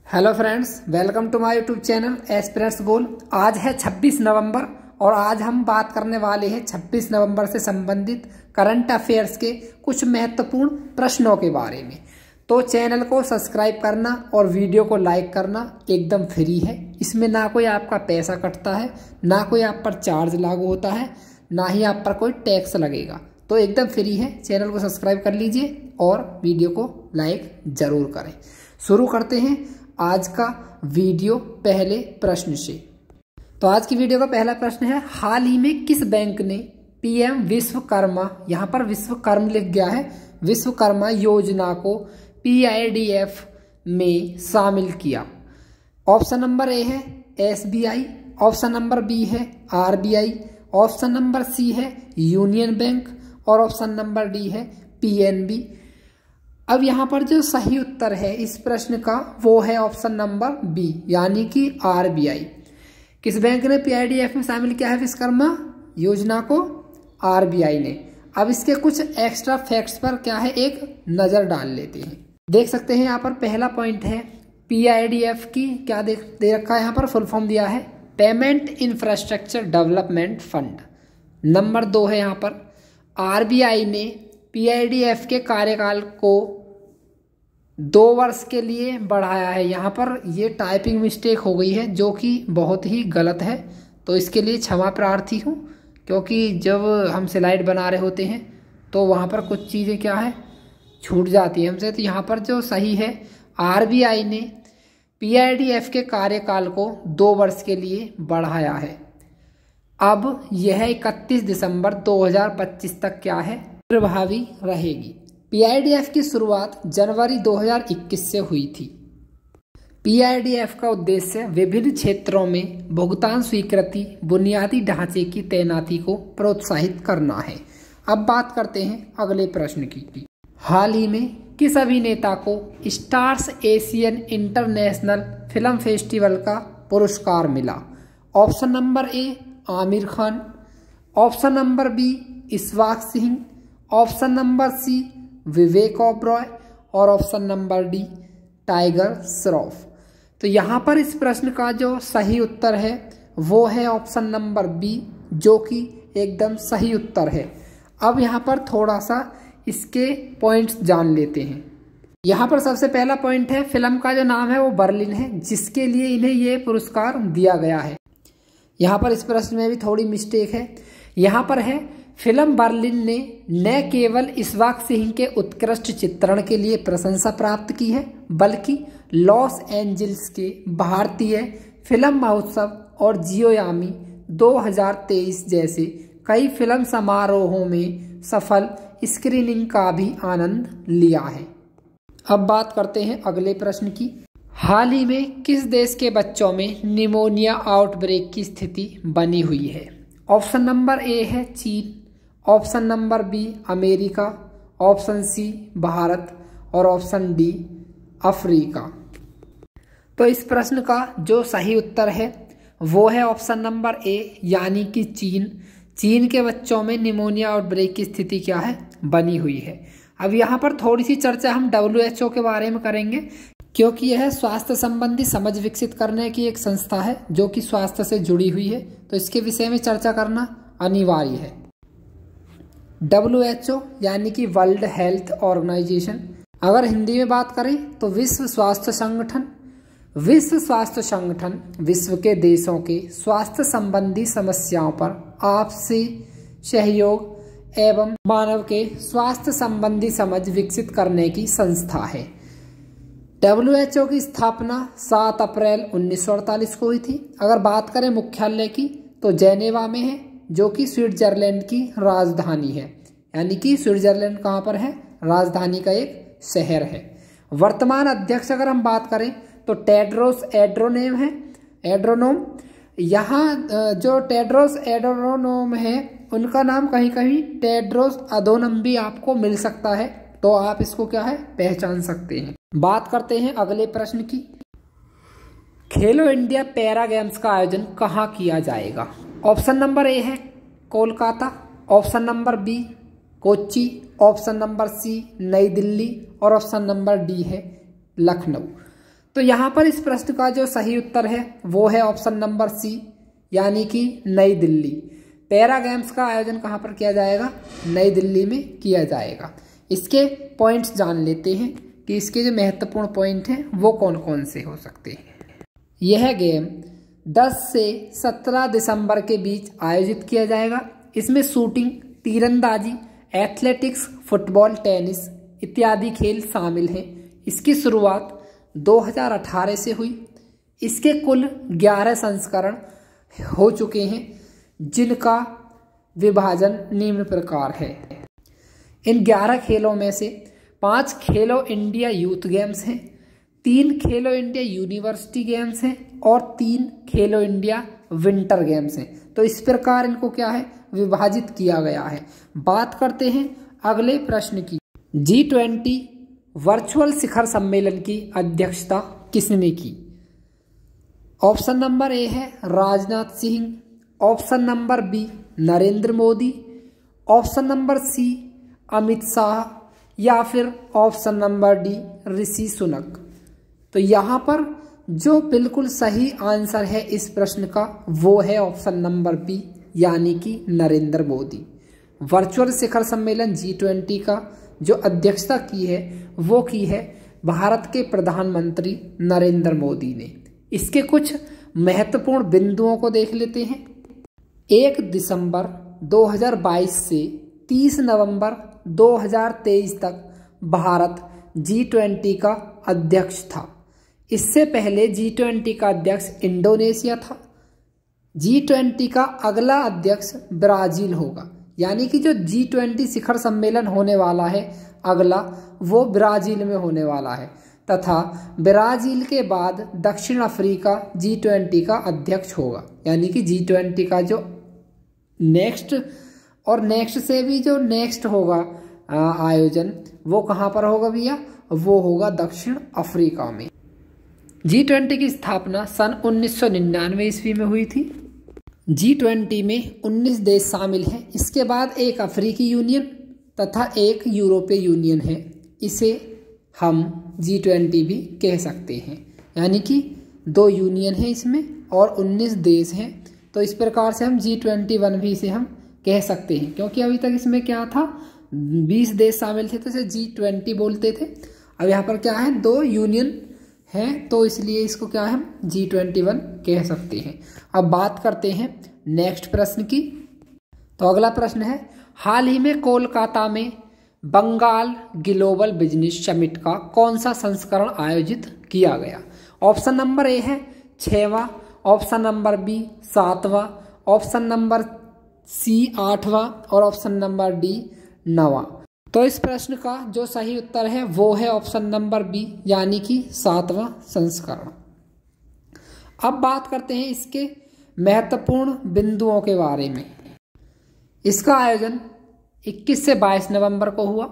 Hello friends, welcome to my YouTube channel aspirants goal. आज है 26 नवंबर और आज हम बात करने वाले हैं 26 नवंबर से संबंधित करंट अफेयर्स के कुछ महत्वपूर्ण प्रश्नों के बारे में। तो चैनल को सब्सक्राइब करना और वीडियो को लाइक करना एकदम फ्री है। इसमें ना कोई आपका पैसा कटता है, ना कोई आप पर चार्ज लागू होता है, ना ही आप पर कोई टैक्स लगेगा। तो एकदम फ्री है। चैनल को सब्सक्राइब कर लीजिए और वीडियो को लाइक जरूर करें। शुरू करते हैं आज का वीडियो पहले प्रश्न से। तो आज की वीडियो का पहला प्रश्न है, हाल ही में किस बैंक ने पीएम विश्वकर्मा, यहाँ पर विश्वकर्म लिख गया है, विश्वकर्मा योजना को पीआईडीएफ में शामिल किया? ऑप्शन नंबर ए है एसबीआई, ऑप्शन नंबर बी है आरबीआई, ऑप्शन नंबर सी है यूनियन बैंक और ऑप्शन नंबर डी है पीएनबी। अब यहाँ पर जो सही उत्तर है इस प्रश्न का वो है ऑप्शन नंबर बी, यानी कि आरबीआई। किस बैंक ने पीआईडीएफ में शामिल किया है विश्वकर्मा योजना को? आरबीआई ने। अब इसके कुछ एक्स्ट्रा फैक्ट्स पर क्या है एक नजर डाल लेते हैं। देख सकते हैं यहाँ पर पहला पॉइंट है पीआईडीएफ की क्या दे रखा है, यहाँ पर फुल फॉर्म दिया है payment infrastructure development fund. Number 2 है यहाँ पर आरबीआई ने पीआईडीएफ के कार्यकाल को 2 वर्ष के लिए बढ़ाया है। यहाँ पर ये टाइपिंग मिस्टेक हो गई है जो कि बहुत ही गलत है, तो इसके लिए क्षमा प्रार्थी हूँ, क्योंकि जब हम स्लाइड बना रहे होते हैं तो वहाँ पर कुछ चीज़ें क्या है छूट जाती है हमसे। तो यहाँ पर जो सही है आरबीआई ने पीआईडीएफ के कार्यकाल को 2 वर्ष के लिए बढ़ाया है। अब यह 31 दिसंबर 2025 तक क्या है प्रभावी रहेगी। पीआईडीएफ की शुरुआत जनवरी 2021 से हुई थी। पीआईडीएफ का उद्देश्य विभिन्न क्षेत्रों में भुगतान स्वीकृति बुनियादी ढांचे की तैनाती को प्रोत्साहित करना है। अब बात करते हैं अगले प्रश्न की। हाल ही में किस अभिनेता को stars Asian international film festival का पुरस्कार मिला? Option number A Aamir Khan, option number B Ishwak Singh, option number C Vivek Oberoi और option number D Tiger Shroff. तो यहाँ पर इस प्रश्न का जो सही उत्तर है वो है ऑप्शन नंबर बी, जो कि एकदम सही उत्तर है। अब यहाँ पर थोड़ा सा इसके पॉइंट्स जान लेते हैं। यहाँ पर सबसे पहला पॉइंट है फिल्म का जो नाम है वो बर्लिन है, जिसके लिए इन्हें ये पुरस्कार दिया गया है। यहाँ पर इस प्रश्न में भी थोड़ी मिस्टेक है। यहाँ पर है फिल्म बर्लिन ने न केवल इशफाक सिंह के उत्कृष्ट चित्रण के लिए प्रशंसा प्राप्त की है, बल्कि लॉस एंजल्स के भारतीय फिल्म महोत्सव और जियोयामी 2023 जैसे कई फिल्म समारोहों में सफल स्क्रीनिंग का भी आनंद लिया है। अब बात करते हैं अगले प्रश्न की। हाल ही में किस देश के बच्चों में निमोनिया आउटब्रेक की स्थिति बनी हुई है? ऑप्शन नंबर ए है चीन, option number B America, option C Bharat और ऑप्शन डी अफ्रीका। तो इस प्रश्न का जो सही उत्तर है वो है ऑप्शन नंबर ए, यानी कि चीन। चीन के बच्चों में निमोनिया आउटब्रेक की स्थिति क्या है बनी हुई है। अब यहाँ पर थोड़ी सी चर्चा हम WHO के बारे में करेंगे, क्योंकि यह स्वास्थ्य संबंधी समझ विकसित करने की एक संस्था है जो कि स्वास्थ्य से जुड़ी हुई है, तो इसके विषय में चर्चा करना अनिवार्य है। WHO यानी कि वर्ल्ड हेल्थ ऑर्गेनाइजेशन, अगर हिंदी में बात करें तो विश्व स्वास्थ्य संगठन। विश्व स्वास्थ्य संगठन विश्व के देशों के स्वास्थ्य संबंधी समस्याओं पर आपसी सहयोग एवं मानव के स्वास्थ्य संबंधी समझ विकसित करने की संस्था है। WHO की स्थापना 7 अप्रैल 1948 को हुई थी। अगर बात करें मुख्यालय की तो जेनेवा में है, जो कि स्विट्जरलैंड की राजधानी है। यानी कि स्विट्जरलैंड कहाँ पर है? राजधानी का एक शहर है। वर्तमान अध्यक्ष अगर हम बात करें तो टेड्रोस एड्रोनेम है, एड्रोनोम। यहाँ जो टेड्रोस एड्रोनोम है उनका नाम कहीं कहीं टेड्रोस अधोनम भी आपको मिल सकता है, तो आप इसको क्या है पहचान सकते हैं। बात करते हैं अगले प्रश्न की। खेलो इंडिया पैरा गेम्स का आयोजन कहाँ किया जाएगा? ऑप्शन नंबर ए है Kolkata, option number B Kochi, option number C New Delhi और ऑप्शन नंबर डी है लखनऊ। तो यहाँ पर इस प्रश्न का जो सही उत्तर है वो है ऑप्शन नंबर सी, यानी कि नई दिल्ली। पैरा गेम्स का आयोजन कहाँ पर किया जाएगा? नई दिल्ली में किया जाएगा। इसके पॉइंट्स जान लेते हैं कि इसके जो महत्वपूर्ण पॉइंट हैं वो कौन कौन से हो सकते हैं। यह गेम 10 से 17 दिसंबर के बीच आयोजित किया जाएगा। इसमें शूटिंग, तीरंदाजी, एथलेटिक्स, फुटबॉल, टेनिस इत्यादि खेल शामिल हैं। इसकी शुरुआत 2018 से हुई। इसके कुल 11 संस्करण हो चुके हैं, जिनका विभाजन निम्न प्रकार है। इन 11 खेलों में से 5 खेलो इंडिया यूथ गेम्स हैं, 3 खेलो इंडिया यूनिवर्सिटी गेम्स हैं और 3 खेलो इंडिया विंटर गेम्स हैं। तो इस प्रकार इनको क्या है? विभाजित किया गया है। बात करते हैं अगले प्रश्न की। G20 वर्चुअल शिखर सम्मेलन की अध्यक्षता किसने की? ऑप्शन नंबर ए है Rajnath Singh, option number B Narendra Modi, option number C Amit Shah या फिर option number D Rishi Sunak. तो यहाँ पर जो बिल्कुल सही आंसर है इस प्रश्न का वो है ऑप्शन नंबर बी, यानी कि नरेंद्र मोदी। वर्चुअल शिखर सम्मेलन G20 का जो अध्यक्षता की है वो की है भारत के प्रधानमंत्री नरेंद्र मोदी ने। इसके कुछ महत्वपूर्ण बिंदुओं को देख लेते हैं। 1 दिसंबर 2022 से 30 नवंबर 2023 तक भारत G20 का अध्यक्ष था। इससे पहले G20 का अध्यक्ष इंडोनेशिया था। G20 का अगला अध्यक्ष ब्राजील होगा, यानी कि जो G20 शिखर सम्मेलन होने वाला है अगला, वो ब्राजील में होने वाला है। तथा ब्राजील के बाद दक्षिण अफ्रीका G20 का अध्यक्ष होगा, यानी कि G20 का जो नेक्स्ट और नेक्स्ट से भी जो नेक्स्ट होगा आयोजन, वो कहाँ पर होगा भैया? वो होगा दक्षिण अफ्रीका में। G20 की स्थापना सन 1999 ईस्वी में हुई थी। G20 में 19 देश शामिल हैं। इसके बाद एक अफ्रीकी यूनियन तथा एक यूरोपीय यूनियन है। इसे हम G20 भी कह सकते हैं, यानी कि 2 यूनियन है इसमें और 19 देश हैं। तो इस प्रकार से हम G21 भी इसे हम कह सकते हैं, क्योंकि अभी तक इसमें क्या था? 20 देश शामिल थे तो इसे G20 बोलते थे। अब यहाँ पर क्या है? 2 यूनियन है, तो इसलिए इसको क्या है? हम G21 कह सकते हैं। अब बात करते हैं नेक्स्ट प्रश्न की। तो अगला प्रश्न है, हाल ही में कोलकाता में बंगाल ग्लोबल बिजनेस समिट का कौन सा संस्करण आयोजित किया गया? ऑप्शन नंबर ए है 6वां, ऑप्शन नंबर बी 7वां, ऑप्शन नंबर सी 8वां और ऑप्शन नंबर डी 9वां। तो इस प्रश्न का जो सही उत्तर है वो है ऑप्शन नंबर बी, यानी कि 7वां संस्करण। अब बात करते हैं इसके महत्वपूर्ण बिंदुओं के बारे में। इसका आयोजन 21 से 22 नवंबर को हुआ।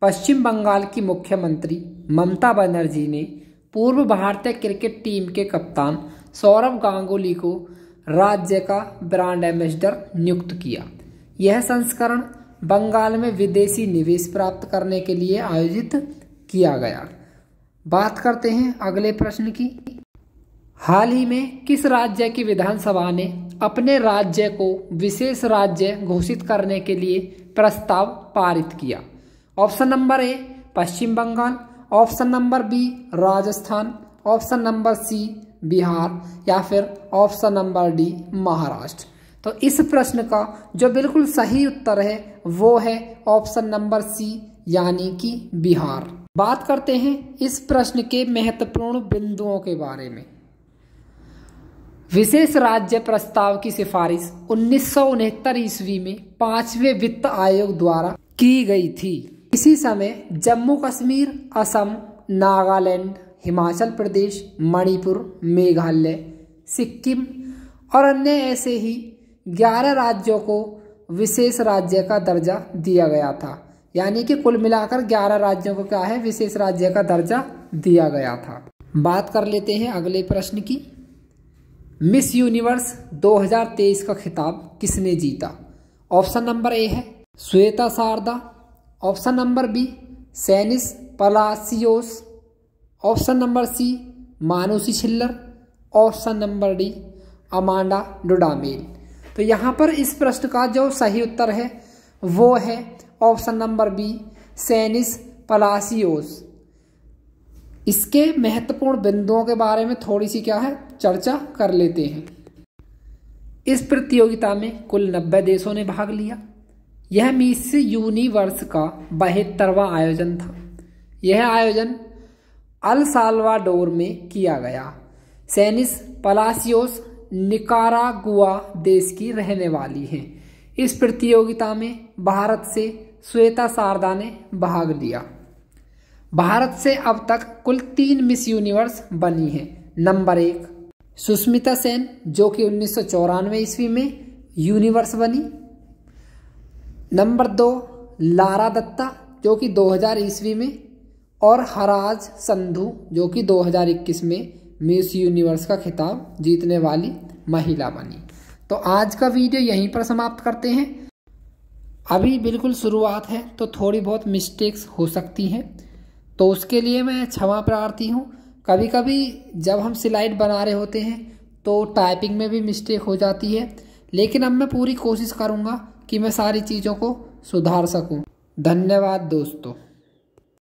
पश्चिम बंगाल की मुख्यमंत्री ममता बनर्जी ने पूर्व भारतीय क्रिकेट टीम के कप्तान सौरव गांगुली को राज्य का ब्रांड एम्बेसडर नियुक्त किया। यह संस्करण बंगाल में विदेशी निवेश प्राप्त करने के लिए आयोजित किया गया। बात करते हैं अगले प्रश्न की। हाल ही में किस राज्य की विधानसभा ने अपने राज्य को विशेष राज्य घोषित करने के लिए प्रस्ताव पारित किया? Option number A Paschim Bengal, option number B Rajasthan, option number C Bihar या फिर ऑप्शन नंबर डी महाराष्ट्र। तो इस प्रश्न का जो बिल्कुल सही उत्तर है वो है ऑप्शन नंबर सी, यानी कि बिहार। बात करते हैं इस प्रश्न के महत्वपूर्ण बिंदुओं के बारे में। विशेष राज्य प्रस्ताव की सिफारिश 1969 ईस्वी में 5वें वित्त आयोग द्वारा की गई थी। इसी समय जम्मू कश्मीर, असम, नागालैंड, हिमाचल प्रदेश, मणिपुर, मेघालय, सिक्किम और अन्य ऐसे ही 11 राज्यों को विशेष राज्य का दर्जा दिया गया था। यानी कि कुल मिलाकर 11 राज्यों को क्या है? विशेष राज्य का दर्जा दिया गया था। बात कर लेते हैं अगले प्रश्न की। मिस यूनिवर्स 2023 का खिताब किसने जीता? ऑप्शन नंबर ए है Shweta Sharda, option number B Sennis Palacios, option number C Manushi Chhillar. Option number D Amanda Dudamel. तो यहाँ पर इस प्रश्न का जो सही उत्तर है वो है option number B Sennis Palacios. इसके महत्वपूर्ण बिंदुओं के बारे में थोड़ी सी क्या है चर्चा कर लेते हैं। इस प्रतियोगिता में कुल 90 देशों ने भाग लिया। यह मिस यूनिवर्स का 72वां आयोजन था। यह आयोजन अल साल्वाडोर में किया गया। सेनिस पलासियोस निकारागुआ देश की रहने वाली हैं। इस प्रतियोगिता में भारत से श्वेता शारदा ने भाग लिया। भारत से अब तक कुल 3 मिस यूनिवर्स बनी हैं। नंबर 1 सुष्मिता सेन जो कि 1994 ईस्वी में यूनिवर्स बनी। नंबर 2 लारा दत्ता जो कि 2000 ईस्वी में, और हराज संधू जो कि 2021 में मिस यूनिवर्स का खिताब जीतने वाली महिला बनी। तो आज का वीडियो यहीं पर समाप्त करते हैं। अभी बिल्कुल शुरुआत है तो थोड़ी बहुत मिस्टेक्स हो सकती हैं, तो उसके लिए मैं क्षमा प्रार्थी हूँ। कभी कभी जब हम स्लाइड बना रहे होते हैं तो टाइपिंग में भी मिस्टेक हो जाती है, लेकिन अब मैं पूरी कोशिश करूँगा कि मैं सारी चीज़ों को सुधार सकूँ। धन्यवाद दोस्तों।